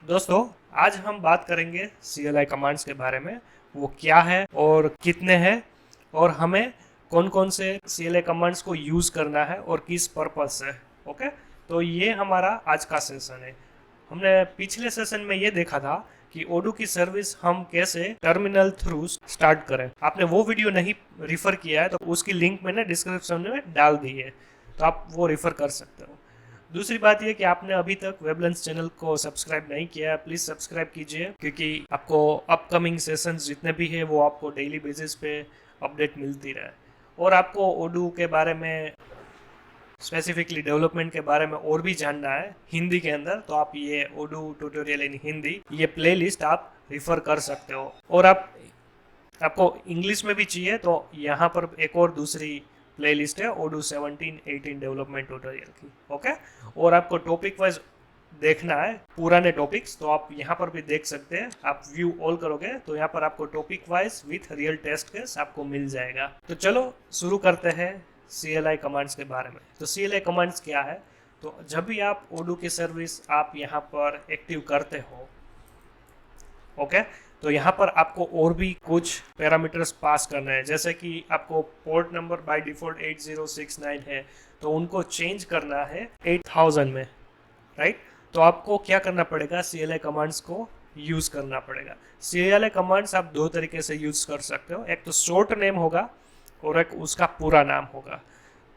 दोस्तों, आज हम बात करेंगे CLI कमांड्स के बारे में। वो क्या है और कितने हैं और हमें कौन कौन से CLI कमांड्स को यूज़ करना है और किस पर्पज से। ओके, तो ये हमारा आज का सेशन है। हमने पिछले सेशन में ये देखा था कि ओडू की सर्विस हम कैसे टर्मिनल थ्रू स्टार्ट करें। आपने वो वीडियो नहीं रिफ़र किया है तो उसकी लिंक मैंने डिस्क्रिप्शन में डाल दी है, तो आप वो रिफ़र कर सकते हो। दूसरी बात यह कि आपने अभी तक वेबलेंस चैनल को सब्सक्राइब नहीं किया है, प्लीज़ सब्सक्राइब कीजिए, क्योंकि आपको अपकमिंग सेशंस जितने भी है वो आपको डेली बेसिस पे अपडेट मिलती रहे। और आपको ओडू के बारे में, स्पेसिफिकली डेवलपमेंट के बारे में और भी जानना है हिंदी के अंदर, तो आप ये ओडू ट्यूटोरियल इन हिंदी ये प्लेलिस्ट आप रिफ़र कर सकते हो। और आपको इंग्लिश में भी चाहिए तो यहाँ पर एक और दूसरी प्लेलिस्ट है ओडू 17-18 डेवलपमेंट ट्यूटोरियल की। ओके, और आपको टॉपिक वाइज देखना है पुराने टॉपिक्स, तो आप यहाँ पर भी देख सकते हैं। आप व्यू ऑल करोगे तो यहाँ पर आपको topic wise with real test case आपको मिल जाएगा। तो चलो शुरू करते हैं CLI कमांड्स के बारे में। तो CLI कमांड्स क्या है? तो जब भी आप ओडू की सर्विस आप यहाँ पर एक्टिव करते हो, ओके, तो यहाँ पर आपको और भी कुछ पैरामीटर्स पास करना है। जैसे कि आपको पोर्ट नंबर बाय डिफ़ॉल्ट 8069 है, तो उनको चेंज करना है 8000 में, राइट। तो आपको क्या करना पड़ेगा? CLI कमांड्स को यूज़ करना पड़ेगा। CLI कमांड्स आप दो तरीके से यूज़ कर सकते हो, एक तो शॉर्ट नेम होगा और एक उसका पूरा नाम होगा।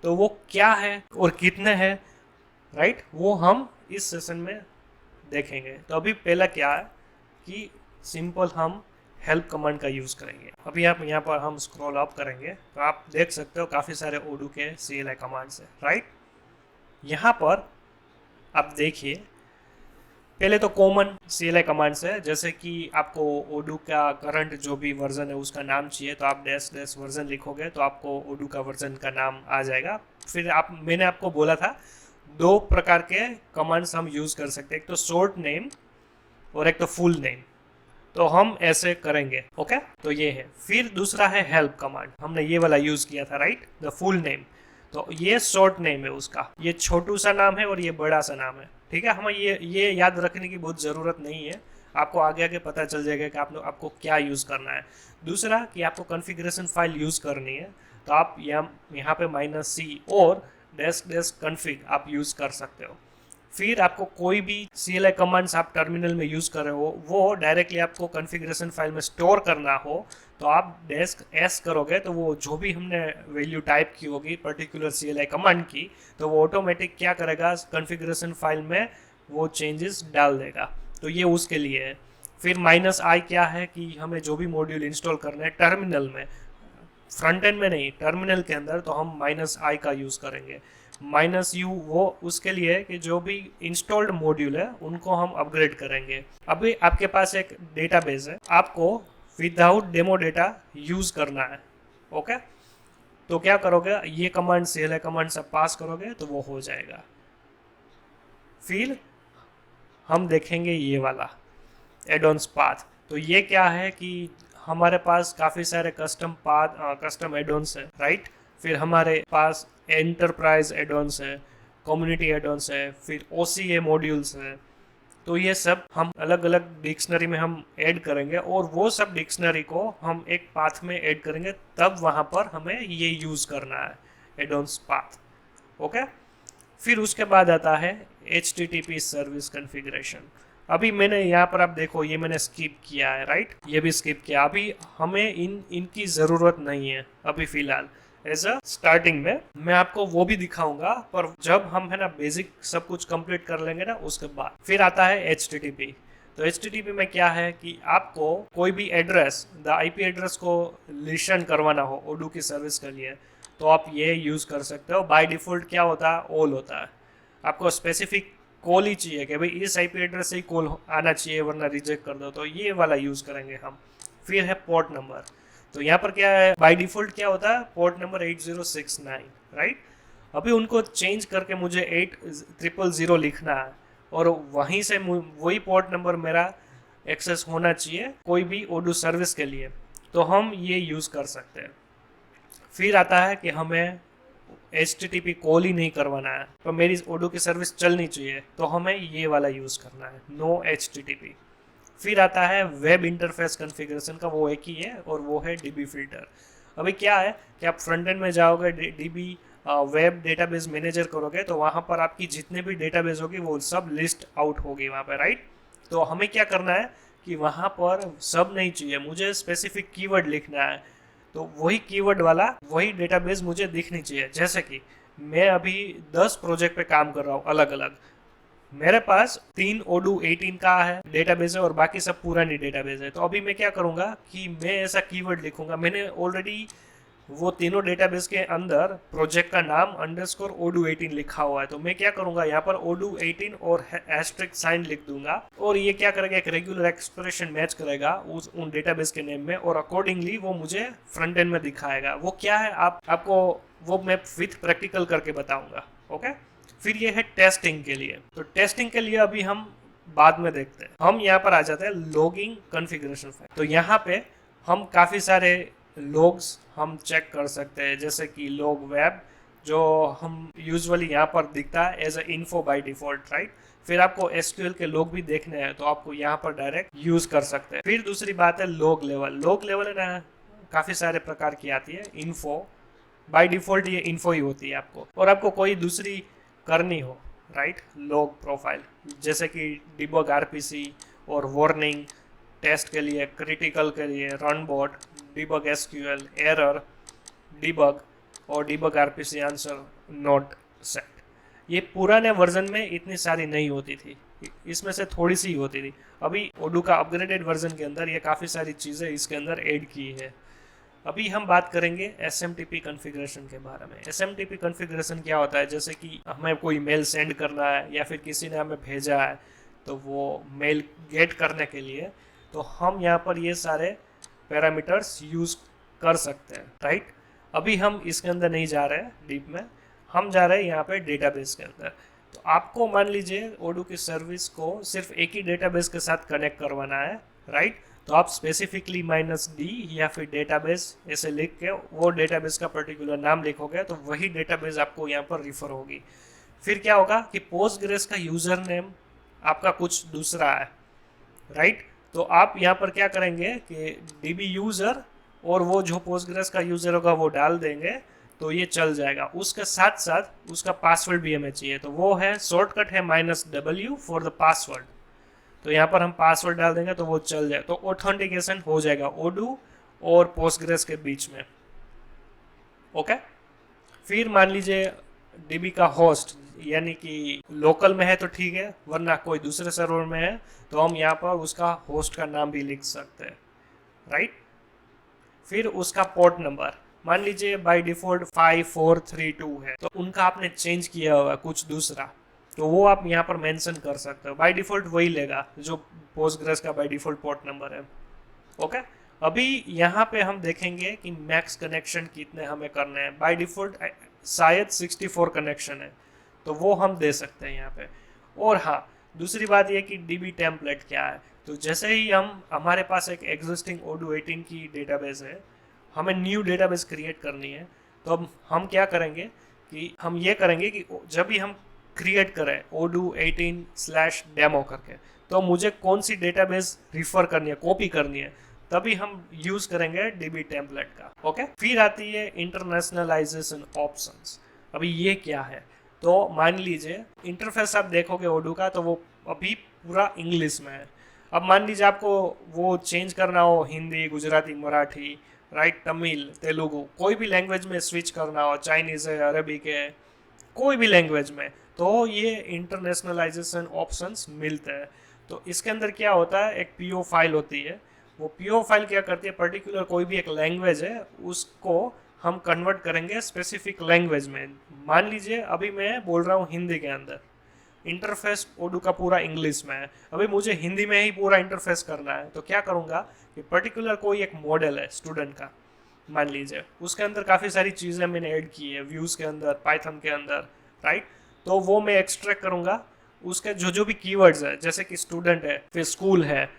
तो वो क्या है और कितने हैं, राइट, वो हम इस सेशन में देखेंगे। तो अभी पहला क्या है कि सिंपल हम हेल्प कमांड का यूज़ करेंगे। अभी आप यहाँ पर हम स्क्रॉल अप करेंगे तो आप देख सकते हो काफ़ी सारे ओडू के CLI कमांड्स है, राइट। यहाँ पर आप देखिए, पहले तो कॉमन CLI कमांड्स है, जैसे कि आपको ओडू का करंट जो भी वर्जन है उसका नाम चाहिए, तो आप डैश वर्जन लिखोगे तो आपको ओडू का वर्जन का नाम आ जाएगा। फिर मैंने आपको बोला था दो प्रकार के कमांड्स हम यूज़ कर सकते हैं, एक तो शॉर्ट नेम और एक तो फुल नेम। तो हम ऐसे करेंगे, ओके। तो ये है। फिर दूसरा है हेल्प कमांड, हमने ये वाला यूज़ किया था, राइट, द फुल नेम। तो ये शॉर्ट नेम है उसका, ये छोटू सा नाम है और ये बड़ा सा नाम है, ठीक है। हमें ये याद रखने की बहुत ज़रूरत नहीं है, आपको आगे आगे पता चल जाएगा कि आपको क्या यूज़ करना है। दूसरा कि आपको कॉन्फ़िगरेशन फाइल यूज़ करनी है, तो आप यहाँ पे -c और डैश कॉन्फ़िग आप यूज़ कर सकते हो। फिर आपको कोई भी CLI कमांड्स आप टर्मिनल में यूज़ कर रहे हो वो डायरेक्टली आपको कॉन्फ़िगरेशन फाइल में स्टोर करना हो, तो आप -s करोगे तो वो जो भी हमने वैल्यू टाइप की होगी पर्टिकुलर CLI कमांड की, तो वो ऑटोमेटिक क्या करेगा, कॉन्फ़िगरेशन फाइल में वो चेंजेस डाल देगा। तो ये उसके लिए है। फिर -i क्या है कि हमें जो भी मॉड्यूल इंस्टॉल करना है टर्मिनल में, फ्रंट एंड में नहीं, टर्मिनल के अंदर, तो हम -i का यूज़ करेंगे। -u वो उसके लिए है कि जो भी इंस्टॉल्ड मॉड्यूल है उनको हम अपग्रेड करेंगे। अभी आपके पास एक डेटाबेस है, आपको विदाउट डेमो डेटा यूज़ करना है, ओके। तो क्या करोगे, ये कमांड CLI कमांड सब पास करोगे तो वो हो जाएगा। फिर हम देखेंगे ये वाला एडॉन्स पाथ। तो ये क्या है कि हमारे पास काफ़ी सारे कस्टम एडॉन्स है, राइट। फिर हमारे पास एंटरप्राइज एडॉन्स है, कम्युनिटी एडॉन्स है, फिर OCA मॉड्यूल्स है। तो ये सब हम अलग अलग डिक्शनरी में हम ऐड करेंगे और वो सब डिक्शनरी को हम एक पाथ में ऐड करेंगे, तब वहाँ पर हमें ये यूज़ करना है एडॉन्स पाथ, ओके। फिर उसके बाद आता है HTTP सर्विस कॉन्फ़िगरेशन। अभी मैंने यहाँ पर आप देखो ये मैंने स्किप किया है, राइट, ये भी स्किप किया। अभी हमें इनकी ज़रूरत नहीं है अभी फ़िलहाल। एज अ स्टार्टिंग में मैं आपको वो भी दिखाऊंगा, पर जब हम है ना बेसिक सब कुछ कंप्लीट कर लेंगे ना उसके बाद। फिर आता है HTTP। तो HTTP में क्या है कि आपको कोई भी एड्रेस, द IP एड्रेस को लिसन करवाना हो ओडू की सर्विस के लिए, तो आप ये यूज़ कर सकते हो। बाय डिफ़ॉल्ट क्या होता है, ऑल होता है। आपको स्पेसिफिक कॉल ही चाहिए कि भाई इस IP एड्रेस से ही कॉल आना चाहिए वरना रिजेक्ट कर दो, तो ये वाला यूज़ करेंगे हम। फिर है पोर्ट नंबर। तो यहाँ पर क्या है, बाय डिफ़ॉल्ट क्या होता है, पोर्ट नंबर 8069, राइट। अभी उनको चेंज करके मुझे 8000 लिखना है और वहीं से वही पोर्ट नंबर मेरा एक्सेस होना चाहिए कोई भी ओडू सर्विस के लिए, तो हम ये यूज़ कर सकते हैं। फिर आता है कि हमें HTTP कॉल ही नहीं करवाना है, तो मेरी ओडू की सर्विस चलनी चाहिए, तो हमें ये वाला यूज़ करना है, नो HTTP। फिर आता है वेब इंटरफेस कॉन्फ़िगरेशन का, वो एक ही है और वो है DB फिल्टर। अभी क्या है कि आप फ्रंट एंड में जाओगे, DB वेब डेटाबेस मैनेजर करोगे, तो वहाँ पर आपकी जितने भी डेटाबेस होगी वो सब लिस्ट आउट होगी वहाँ पर, राइट। तो हमें क्या करना है कि वहाँ पर सब नहीं चाहिए, मुझे स्पेसिफिक कीवर्ड लिखना है, तो वही कीवर्ड वाला वही डेटाबेस मुझे दिखनी चाहिए। जैसे कि मैं अभी 10 प्रोजेक्ट पे काम कर रहा हूँ अलग अलग, मेरे पास 3 ओडू 18 का है डेटाबेस है और बाकी सब पुरानी डेटाबेस है। तो अभी मैं क्या करूँगा कि मैं ऐसा कीवर्ड लिखूंगा, मैंने ऑलरेडी वो तीनों डेटाबेस के अंदर प्रोजेक्ट का नाम अंडरस्कोर ओडू 18 लिखा हुआ है, तो मैं क्या करूंगा यहाँ पर ओडू 18 और एस्ट्रिक साइन लिख दूंगा, और ये क्या करेगा, एक रेगुलर एक्सप्रेशन मैच करेगा उन डेटाबेस के नेम में, और अकॉर्डिंगली वो मुझे फ्रंट एंड में दिखाएगा। वो क्या है आपको वो मैं विथ प्रैक्टिकल करके बताऊंगा, ओके। फिर ये है टेस्टिंग के लिए, तो टेस्टिंग के लिए अभी हम बाद में देखते हैं। हम यहाँ पर आ जाते हैं लॉगिंग कॉन्फ़िगरेशन फाइल। तो यहाँ पे हम काफ़ी सारे लॉग्स हम चेक कर सकते हैं, जैसे कि लॉग वेब जो हम यूजुअली यहाँ पर दिखता है as a info by default, right. फिर आपको SQL के लॉग भी देखने हैं तो आपको यहाँ पर डायरेक्ट यूज कर सकते हैं। फिर दूसरी बात है लॉग लेवल। लॉग लेवल है ना, काफ़ी सारे प्रकार की आती है। इन्फो बाय डिफॉल्ट ये इन्फो ही होती है आपको, और आपको कोई दूसरी करनी हो, राइट, लॉग प्रोफाइल, जैसे कि डिबग RPC और वार्निंग टेस्ट के लिए, क्रिटिकल के लिए run bot, debug SQL, error debug और debug RPC answer not set. ये पुराने वर्जन में इतनी सारी नहीं होती थी, इसमें से थोड़ी सी होती थी। अभी ओडू का अपग्रेडेड वर्जन के अंदर ये काफ़ी सारी चीज़ें इसके अंदर ऐड की है। अभी हम बात करेंगे SMTP कॉन्फ़िगरेशन के बारे में। SMTP कॉन्फ़िगरेशन क्या होता है, जैसे कि हमें कोई मेल सेंड करना है या फिर किसी ने हमें भेजा है, तो वो मेल गेट करने के लिए तो हम यहाँ पर ये सारे पैरामीटर्स यूज़ कर सकते हैं, राइट। अभी हम इसके अंदर नहीं जा रहे हैं डीप में, हम जा रहे हैं यहाँ पे डेटाबेस के अंदर। तो आपको मान लीजिए ओडू की सर्विस को सिर्फ एक ही डेटाबेस के साथ कनेक्ट करवाना है, राइट। तो आप स्पेसिफिकली -d या फिर डेटाबेस ऐसे लिख के वो डेटाबेस का पर्टिकुलर नाम लिखोगे, तो वही डेटाबेस आपको यहाँ पर रिफर होगी। फिर क्या होगा कि पोस्टग्रेस का यूज़र नेम आपका कुछ दूसरा है, राइट। तो आप यहाँ पर क्या करेंगे कि DB यूज़र और वो जो पोस्टग्रेस का यूज़र होगा वो डाल देंगे, तो ये चल जाएगा। उसके साथ साथ उसका पासवर्ड भी हमें चाहिए, तो वो है शॉर्टकट है -w फॉर द पासवर्ड। तो यहाँ पर हम पासवर्ड डाल देंगे तो वो चल जाए, तो ऑथेंटिकेशन हो जाएगा ओडू और पोस्टग्रेस के बीच में, ओके। फिर मान लीजिए DB का होस्ट यानी कि लोकल में है तो ठीक है, वरना कोई दूसरे सर्वर में है तो हम यहाँ पर उसका होस्ट का नाम भी लिख सकते हैं, राइट। फिर उसका पोर्ट नंबर, मान लीजिए बाय डिफॉल्ट 5432 है, तो उनका आपने चेंज किया हुआ कुछ दूसरा, तो वो आप यहाँ पर मेंशन कर सकते हो। बाय डिफॉल्ट वही लेगा जो पोस्टग्रेस का बाय डिफॉल्ट पोर्ट नंबर है, ओके। अभी यहाँ पे हम देखेंगे कि मैक्स कनेक्शन कितने हमें करने हैं। बाय डिफॉल्ट शायद 64 कनेक्शन है, तो वो हम दे सकते हैं यहाँ पे। और हाँ, दूसरी बात ये कि DB टेम्पलेट क्या है, तो जैसे ही हमारे पास एक एग्जिस्टिंग ओडू 18 की डेटाबेस है, हमें न्यू डेटाबेस क्रिएट करनी है, तो अब हम क्या करेंगे कि हम ये करेंगे कि जब भी हम क्रिएट करें ओडू 18/डेमो करके, तो मुझे कौन सी डेटाबेस रिफर करनी है, कॉपी करनी है, तभी हम यूज करेंगे DB टेम्पलेट का, ओके। फिर आती है इंटरनेशनलाइजेशन ऑप्शंस। अभी ये क्या है, तो मान लीजिए इंटरफेस आप देखोगे ओडू का, तो वो अभी पूरा इंग्लिश में है। अब मान लीजिए आपको वो चेंज करना हो हिंदी, गुजराती, मराठी, राइट, तमिल, तेलुगु, कोई भी लैंग्वेज में स्विच करना हो, चाइनीज़ है, अरबिक है, कोई भी लैंग्वेज में, तो ये इंटरनेशनलाइजेशन ऑप्शंस मिलते हैं। तो इसके अंदर क्या होता है, एक PO फाइल होती है, वो PO फाइल क्या करती है, पर्टिकुलर कोई भी एक लैंग्वेज है उसको हम कन्वर्ट करेंगे स्पेसिफिक लैंग्वेज में। मान लीजिए अभी मैं बोल रहा हूँ हिंदी के अंदर, इंटरफेस ओडू का पूरा इंग्लिश में है, अभी मुझे हिंदी में ही पूरा इंटरफेस करना है, तो क्या करूँगा कि पर्टिकुलर कोई एक मॉडल है स्टूडेंट का, मान लीजिए उसके अंदर काफ़ी सारी चीज़ें मैंने ऐड की है, व्यूज़ के अंदर, पाइथन के अंदर, राइट। तो वो मैं एक्सट्रैक्ट करूँगा, उसके जो भी कीवर्ड्स है, जैसे कि स्टूडेंट है, फिर स्कूल है,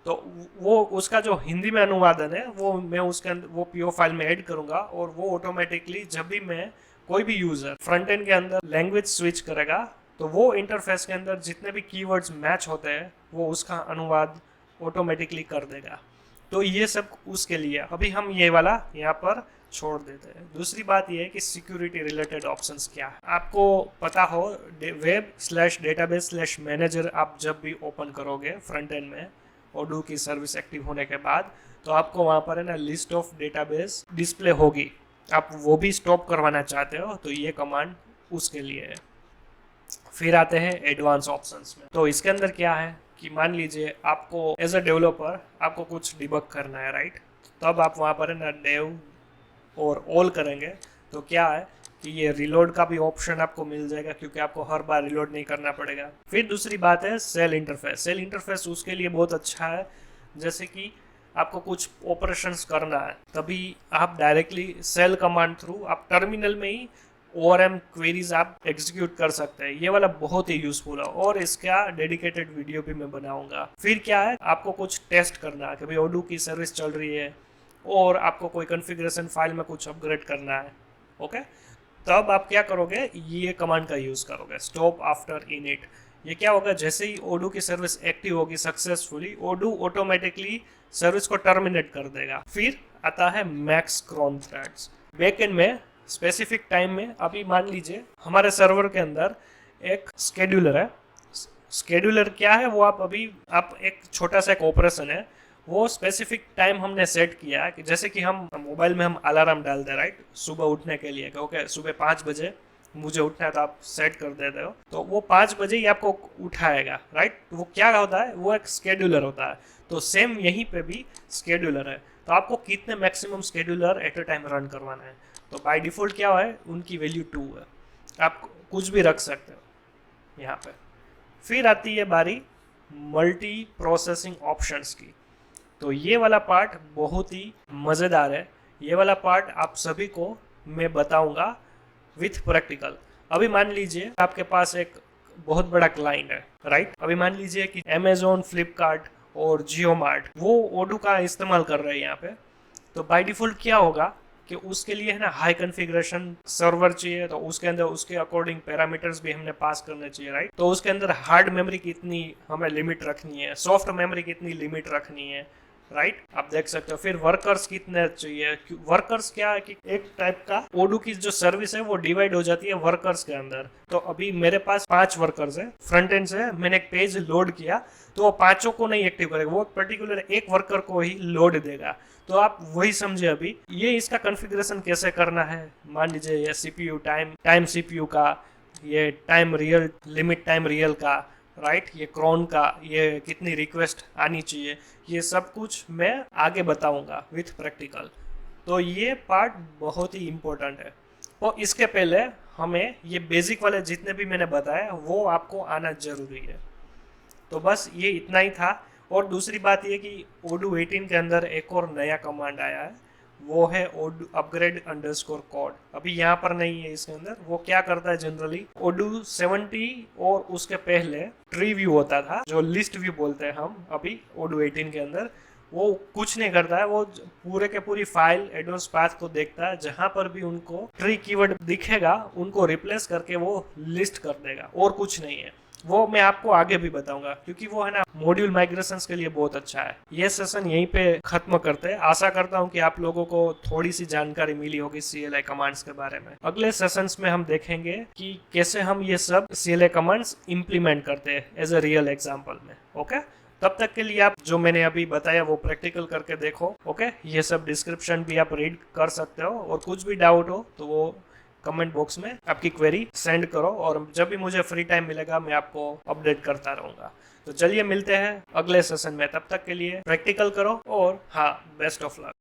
तो वो उसका जो हिंदी में अनुवादन है वो मैं उसके अंदर वो PO फाइल में ऐड करूँगा, और वो ऑटोमेटिकली जब भी मैं कोई भी यूजर फ्रंट एंड के अंदर लैंग्वेज स्विच करेगा तो वो इंटरफेस के अंदर जितने भी कीवर्ड्स मैच होते हैं वो उसका अनुवाद ऑटोमेटिकली कर देगा। तो ये सब उसके लिए अभी हम ये वाला यहाँ पर छोड़ देते हैं। दूसरी बात ये है कि सिक्योरिटी रिलेटेड ऑप्शंस क्या है। आपको पता हो web/database/manager आप जब भी ओपन करोगे फ्रंट एंड में ओडू की सर्विस एक्टिव होने के बाद, तो आपको वहाँ पर है ना लिस्ट ऑफ डेटाबेस डिस्प्ले होगी। आप वो भी स्टॉप करवाना चाहते हो तो ये कमांड उसके लिए है। फिर आते हैं एडवांस ऑप्शंस में। तो इसके अंदर क्या है कि मान लीजिए आपको एज अ डेवलपर आपको कुछ डिबग करना है, राइट। तब आप वहाँ पर है ना डेव और ऑल करेंगे तो क्या है कि ये रिलोड का भी ऑप्शन आपको मिल जाएगा, क्योंकि आपको हर बार रिलोड नहीं करना पड़ेगा। फिर दूसरी बात है सेल इंटरफेस। सेल इंटरफेस उसके लिए बहुत अच्छा है, जैसे कि आपको कुछ ऑपरेशंस करना है तभी आप डायरेक्टली सेल कमांड थ्रू आप टर्मिनल में ही ORM क्वेरीज आप एग्जीक्यूट कर सकते हैं। ये वाला बहुत ही यूजफुल है और इसका डेडिकेटेड वीडियो भी मैं बनाऊंगा। फिर क्या है, आपको कुछ टेस्ट करना है कि भाई ओडू की सर्विस चल रही है और आपको कोई कॉन्फ़िगरेशन फाइल में कुछ अपग्रेड करना है, ओके। तब आप क्या करोगे, ये कमांड का यूज़ करोगे, स्टॉप आफ्टर इनिट। ये क्या होगा, जैसे ही ओडू की सर्विस एक्टिव होगी सक्सेसफुली, ओडू ऑटोमेटिकली सर्विस को टर्मिनेट कर देगा। फिर आता है मैक्स क्रोन थ्रेड्स। बैकएंड में स्पेसिफिक टाइम में अभी मान लीजिए हमारे सर्वर के अंदर एक स्केड्यूलर है। स्केड्यूलर क्या है, वो आप एक छोटा सा एक ऑपरेशन है, वो स्पेसिफिक टाइम हमने सेट किया है कि जैसे कि हम मोबाइल में हम अलार्म डालते हैं, राइट, सुबह उठने के लिए, ओके सुबह 5 बजे मुझे उठना है तो आप सेट कर देते हो, तो वो 5 बजे ही आपको उठाएगा, राइट। तो वो क्या होता है, वो एक स्केड्यूलर होता है। तो सेम यहीं पे भी स्केड्यूलर है, तो आपको कितने maximum scheduler at a time run करवाना है। तो बाय डिफ़ॉल्ट क्या है, उनकी वैल्यू 2 है, आप कुछ भी रख सकते हो यहाँ पे। फिर आती है बारी मल्टी प्रोसेसिंग ऑप्शंस की। तो ये वाला पार्ट बहुत ही मज़ेदार है। ये वाला पार्ट आप सभी को मैं बताऊंगा विथ प्रैक्टिकल। अभी मान लीजिए आपके पास एक बहुत बड़ा क्लाइंट है, राइट। अभी मान लीजिए कि अमेजोन, फ्लिपकार्ट और जियो मार्ट वो ओडू का इस्तेमाल कर रहे हैं यहाँ पे। तो बाय डिफ़ॉल्ट क्या होगा कि उसके लिए है ना हाई कॉन्फ़िगरेशन सर्वर चाहिए, तो उसके अंदर उसके अकॉर्डिंग पैरामीटर्स भी हमने पास करने चाहिए, राइट। तो उसके अंदर हार्ड मेमोरी कितनी हमें लिमिट रखनी है, सॉफ्ट मेमोरी कितनी लिमिट रखनी है, राइट, आप देख सकते हो। फिर वर्कर्स कितने चाहिए। वर्कर्स क्या है कि एक टाइप का ओडू की जो सर्विस है वो डिवाइड हो जाती है वर्कर्स के अंदर। तो अभी मेरे पास 5 वर्कर्स है, फ्रंट एंड से मैंने एक पेज लोड किया तो वो 5 को नहीं एक्टिव करेगा, वो पर्टिकुलर एक वर्कर को ही लोड देगा। तो आप वही समझे अभी ये इसका कॉन्फ़िगरेशन कैसे करना है। मान लीजिए ये CPU टाइम CPU का, ये time real limit time real का, राइट, ये क्रोन का, ये कितनी रिक्वेस्ट आनी चाहिए, ये सब कुछ मैं आगे बताऊंगा विथ प्रैक्टिकल। तो ये पार्ट बहुत ही इम्पोर्टेंट है। और इसके पहले हमें ये बेसिक वाले जितने भी मैंने बताया वो आपको आना जरूरी है। तो बस ये इतना ही था। और दूसरी बात ये कि ओडू 18 के अंदर एक और नया कमांड आया है, वो है ओडू upgrade_code। अभी यहाँ पर नहीं है इसके अंदर। वो क्या करता है, जनरली ओडू 70 और उसके पहले ट्री व्यू होता था, जो लिस्ट व्यू बोलते हैं हम अभी ओडू 18 के अंदर, वो कुछ नहीं करता है। वो पूरे के पूरी फाइल एडवांस पाथ को देखता है, जहां पर भी उनको ट्री कीवर्ड दिखेगा उनको रिप्लेस करके वो लिस्ट कर देगा, और कुछ नहीं है। वो मैं आपको आगे भी बताऊंगा, क्योंकि वो है ना मॉड्यूल माइग्रेशंस के लिए बहुत अच्छा है। ये सेशन यहीं पे खत्म करते हैं। आशा करता हूं कि आप लोगों को थोड़ी सी जानकारी मिली होगी CLI कमांड्स के बारे में। अगले सेशंस में हम देखेंगे कि कैसे हम ये सब CLI कमांड्स इंप्लीमेंट करते हैं एज अ रियल एग्जाम्पल में, ओके। तब तक के लिए आप जो मैंने अभी बताया वो प्रैक्टिकल करके देखो, ओके। ये सब डिस्क्रिप्शन भी आप रीड कर सकते हो, और कुछ भी डाउट हो तो वो कमेंट बॉक्स में आपकी क्वेरी सेंड करो, और जब भी मुझे फ्री टाइम मिलेगा मैं आपको अपडेट करता रहूंगा। तो चलिए मिलते हैं अगले सेशन में। तब तक के लिए प्रैक्टिकल करो और हाँ, बेस्ट ऑफ लक।